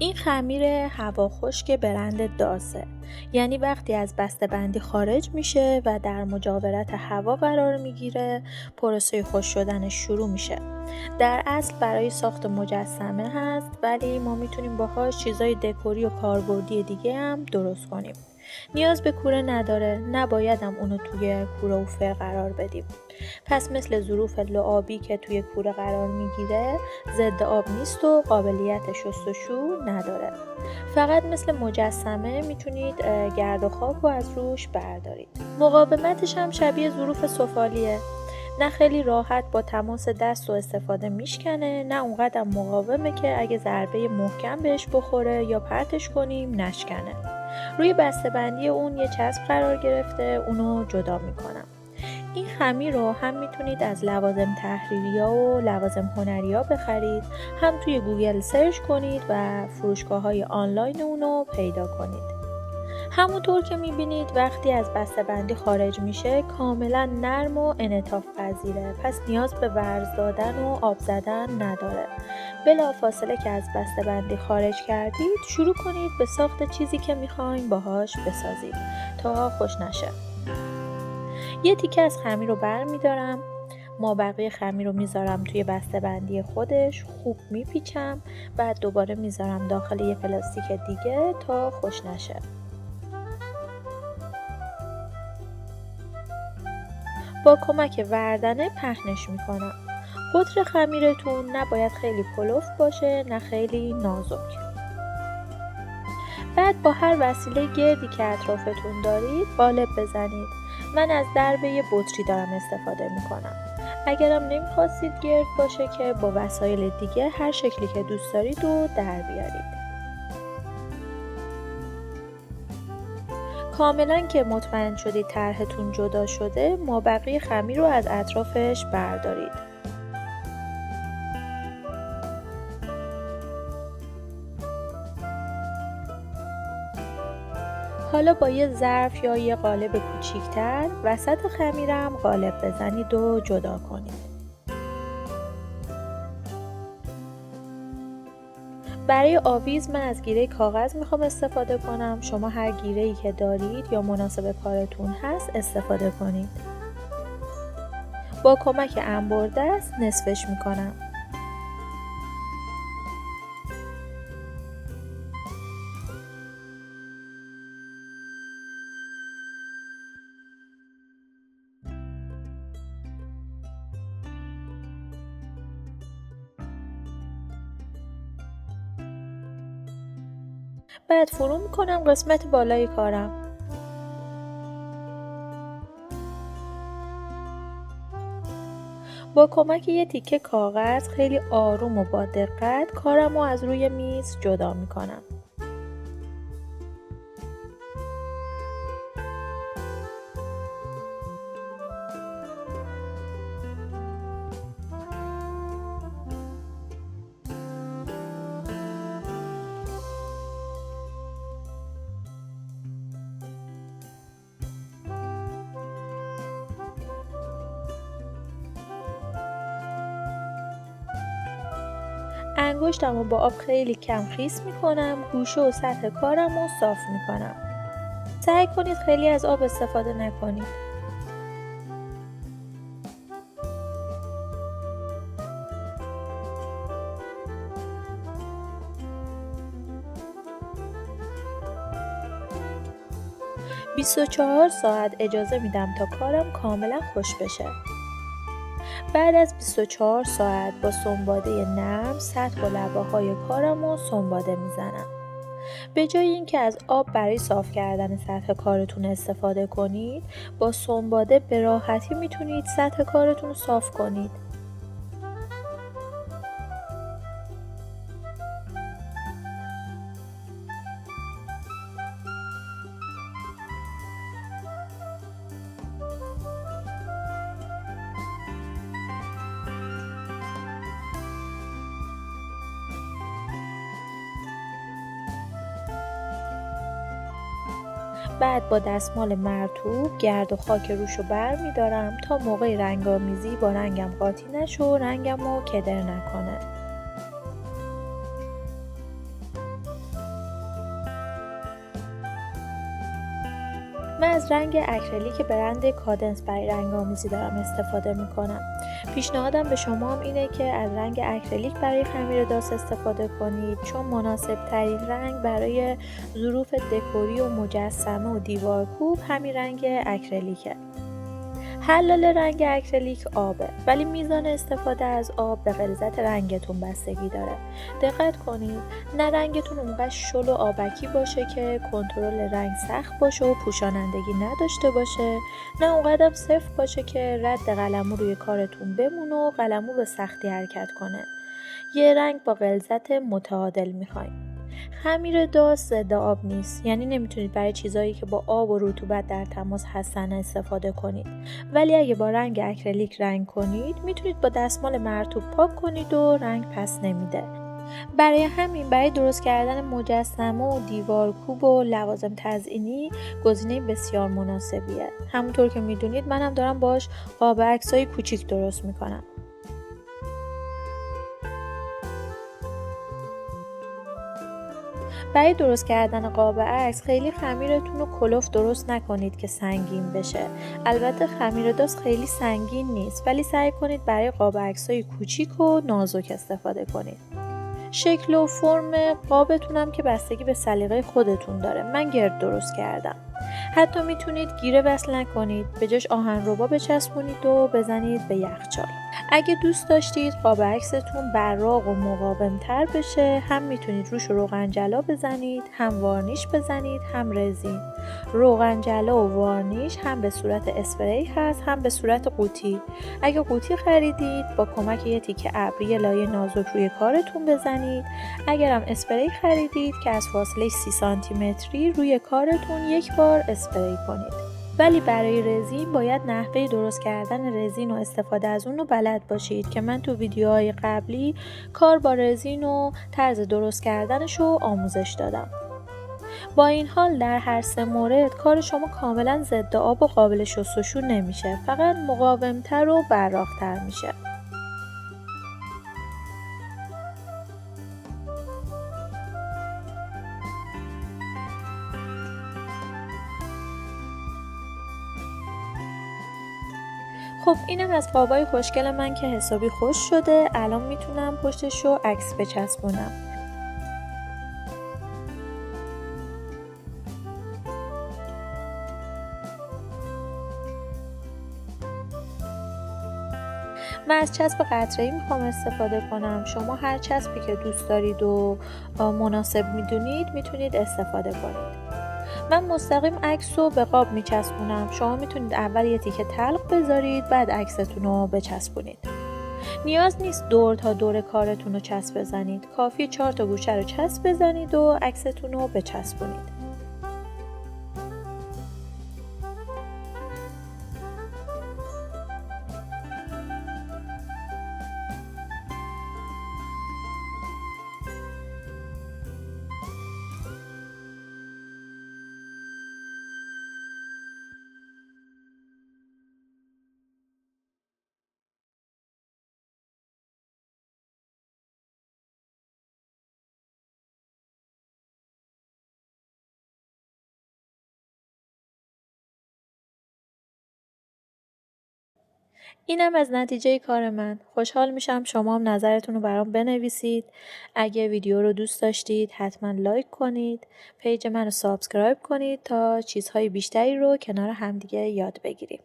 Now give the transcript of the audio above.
این خمیر هوا خشک برند داسه، یعنی وقتی از بسته‌بندی خارج میشه و در مجاورت هوا قرار میگیره پروسه خشک شدنش شروع میشه. در اصل برای ساخت مجسمه هست، ولی ما میتونیم باهاش چیزای دکوری و کاربردی دیگه هم درست کنیم. نیاز به کوره نداره، نباید هم اونو توی کوره و فر قرار بدیم. پس مثل ظروف لعابی که توی کوره قرار میگیره ضد آب نیست و قابلیت شستشو نداره. فقط مثل مجسمه میتونید گرد و خاک رو از روش بردارید. مقاومتش هم شبیه ظروف سفالیه، نه خیلی راحت با تماس دست و استفاده میشکنه، نه اونقدر مقاومه که اگه ضربه محکم بهش بخوره یا پرتش کنیم نشکنه. روی بسته‌بندی اون یه چسب قرار گرفته، اونو جدا میکنم. این خمیر رو هم میتونید از لوازم تحریری‌ها و لوازم هنری‌ها بخرید، هم توی گوگل سرچ کنید و فروشگاه‌های آنلاین اونو پیدا کنید. همونطور که میبینید وقتی از بسته‌بندی خارج میشه کاملا نرم و انعطاف پذیره، پس نیاز به ورز دادن و آب زدن نداره. بلافاصله که از بسته‌بندی خارج کردید شروع کنید به ساخت چیزی که میخواین باهاش بسازید تا خوش نشه. یه تیکه از خمیر رو برمیدارم، مابقی خمیر رو میذارم توی بسته‌بندی خودش، خوب میپیچم، بعد دوباره میذارم داخل یه پلاستیک دیگه تا خوش نشه. با کمک وردنه پهنش میکنم. قطر خمیرتون نباید خیلی پلوف باشه نه خیلی نازک. بعد با هر وسیله گردی که اطرافتون دارید قالب بزنید. من از درب یه بطری دارم استفاده میکنم. اگرم نمیخواستید گرد باشه که با وسایل دیگه هر شکلی که دوست دارید رو در بیارید. کاملا که مطمئن شدید طرحتون جدا شده، مابقی خمیر رو از اطرافش بردارید. حالا با یه ظرف یا یه قالب کوچیک‌تر وسط خمیرم قالب بزنید و جدا کنید. برای آویز من از گیره کاغذ میخوام استفاده کنم. شما هر گیره‌ای که دارید یا مناسب کارتون هست استفاده کنید. با کمک انبردست نصفش میکنم. بعد فرو میکنم قسمت بالای کارم. با کمک یه تیکه کاغذ خیلی آروم و با دقت کارم رو از روی میز جدا میکنم. انگشتم رو با آب خیلی کم خیس میکنم. گوشه و سطح کارم رو صاف میکنم. سعی کنید خیلی از آب استفاده نکنید. – 24 ساعت اجازه میدم تا کارم کاملا خوش بشه. بعد از 24 ساعت با سنباده نرم سطح و لبه‌های کارم رو سنباده میزنم. به جای اینکه از آب برای صاف کردن سطح کارتون استفاده کنید، با سنباده به راحتی میتونید سطح کارتون رو صاف کنید. بعد با دستمال مرطوب گرد و خاک روشو بر میدارم تا موقع رنگامیزی با رنگم قاطی نشه و رنگم رو کدر نکنه. من از رنگ اکریلیک برند کادنس برای رنگ‌آمیزی دارم استفاده میکنم. پیشنهادم به شما هم اینه که از رنگ اکریلیک برای خمیر داس استفاده کنید، چون مناسب ترین رنگ برای ظروف دکوری و مجسمه و دیوارکوب همین رنگ اکریلیکه. حلال رنگ اکریلیک آبه، ولی میزان استفاده از آب به غلظت رنگتون بستگی داره. دقت کنید نه رنگتون اونقدر شل و آبکی باشه که کنترل رنگ سخت باشه و پوشانندگی نداشته باشه، نه اونقدر صفر باشه که رد قلمو روی کارتون بمونه و قلمو به سختی حرکت کنه. یه رنگ با غلظت متعادل میخوایم. خمیر داس ضد آب نیست، یعنی نمیتونید برای چیزایی که با آب و رطوبت در تماس هستن استفاده کنید، ولی اگه با رنگ اکریلیک رنگ کنید میتونید با دستمال مرطوب پاک کنید و رنگ پس نمیده. برای همین برای درست کردن مجسمه و دیوارکوب و لوازم تزئینی گزینه بسیار مناسبیه. همونطور که میدونید منم دارم باش قاب عکسای کوچیک درست میکنم. برای درست کردن قاب عکس خیلی خمیرتون رو کلوف درست نکنید که سنگین بشه. البته خمیر داس خیلی سنگین نیست، ولی سعی کنید برای قاب عکسای کوچیک و نازک استفاده کنید. شکل و فرم قابتون هم که بستگی به سلیقه خودتون داره. من گرد درست کردم. حتی میتونید گیره وصل نکنید، به جاش آهنربا بچسبونید و بزنید به یخچال. اگه دوست داشتید قاب عکستون براق و مقاوم‌تر بشه، هم میتونید روش روغنجلا بزنید، هم وارنیش بزنید، هم رزین. روغنجلا و وارنیش هم به صورت اسپری هست، هم به صورت قوطی. اگه قوطی خریدید با کمک یه تیکه ابری یه لایه نازک روی کارتون بزنید. اگرم اسپری خریدید که از فاصله 30 سانتی متری روی کارتون یک بار اسپری کنید. ولی برای رزین باید نحوه درست کردن رزین و استفاده از اون رو بلد باشید که من تو ویدیوهای قبلی کار با رزین و طرز درست کردنش رو آموزش دادم. با این حال در هر سه مورد کار شما کاملا ضد آب و قابل شستشو نمیشه، فقط مقاومتر و براق‌تر میشه. خب اینم از قابای خوشگل من که حسابی خوش شده. الان میتونم پشتش رو عکس بچسبونم. من از چسب قطره‌ای میخوام استفاده کنم. شما هر چسبی که دوست دارید و مناسب میدونید میتونید استفاده کنید. من مستقیم عکس رو به قاب میچسبونم. شما میتونید اول یه تیکه تلق بذارید، بعد عکستون رو بچسبونید. نیاز نیست دور تا دور کارتون رو چسب بزنید. کافی 4 تا گوشه رو چسب بزنید و عکستون رو بچسبونید. اینم از نتیجه کار من. خوشحال میشم شما هم نظرتون رو برام بنویسید. اگه ویدیو رو دوست داشتید حتما لایک کنید. پیج من رو سابسکرایب کنید تا چیزهای بیشتری رو کنار همدیگه یاد بگیریم.